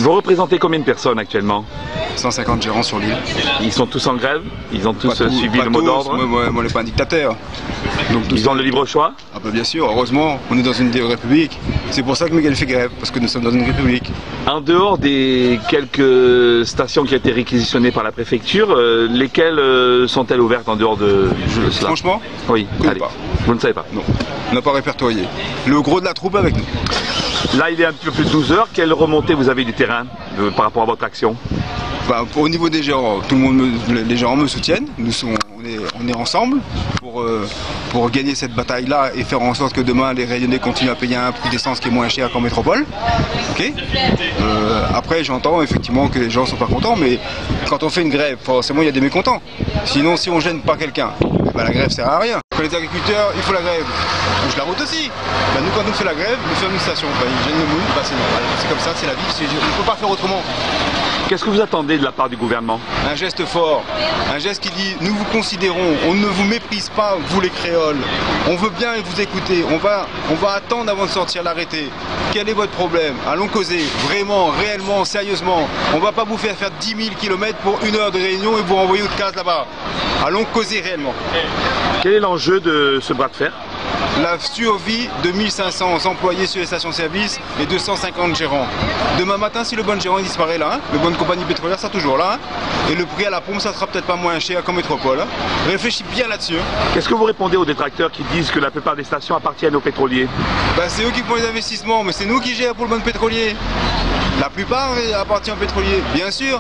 Vous représentez combien de personnes actuellement? 150 gérants sur l'île. Ils sont tous en grève? Ils ont tous Pas suivi pas le mot tous. d'ordre? Moi, on n'est pas un dictateur. Donc, Ils ont le libre choix? Ah bah bien sûr, heureusement, on est dans une république. C'est pour ça que Miguel fait grève, parce que nous sommes dans une république. En dehors des quelques stations qui ont été réquisitionnées par la préfecture, lesquelles sont-elles ouvertes en dehors de cela? Franchement, Oui, je connais allez. pas. Vous ne savez pas? Non, on n'a pas répertorié. Le gros de la troupe avec nous. Là, il est un petit peu plus de 12 heures. Quelle remontée vous avez du terrain par rapport à votre action? Bah, au niveau des gérants, les gérants me soutiennent. On est ensemble pour gagner cette bataille-là et faire en sorte que demain les rayonnés continuent à payer un prix d'essence qui est moins cher qu'en métropole. Okay, après, j'entends effectivement que les gens sont pas contents, mais quand on fait une grève, forcément il y a des mécontents. Sinon, si on gêne pas quelqu'un, bah, la grève sert à rien. Pour les agriculteurs, il faut la grève. Je la route aussi. Bah, nous, quand on fait la grève, nous faisons une station. Bah, ils gênent le moule, bah, c'est normal. C'est comme ça, c'est la vie. On ne peut pas faire autrement. Qu'est-ce que vous attendez de la part du gouvernement? Un geste fort, un geste qui dit nous vous considérons, on ne vous méprise pas, vous les créoles, on veut bien vous écouter, on va attendre avant de sortir l'arrêté. Quel est votre problème? Allons causer, vraiment, réellement, sérieusement. On ne va pas vous faire 10 000 km pour 1 heure de réunion et vous renvoyer autre case là-bas. Allons causer réellement. Quel est l'enjeu de ce bras de fer? La survie de 1500 employés sur les stations-service et 250 gérants. Demain matin, si le bon gérant disparaît là, le bon compagnie pétrolière sera toujours là, et le prix à la pompe, ça sera peut-être pas moins cher qu'en métropole. Réfléchis bien là-dessus. Qu'est-ce que vous répondez aux détracteurs qui disent que la plupart des stations appartiennent aux pétroliers? Bah, c'est eux qui font les investissements, mais c'est nous qui gérons pour le bon pétrolier. La plupart appartient aux pétroliers, bien sûr.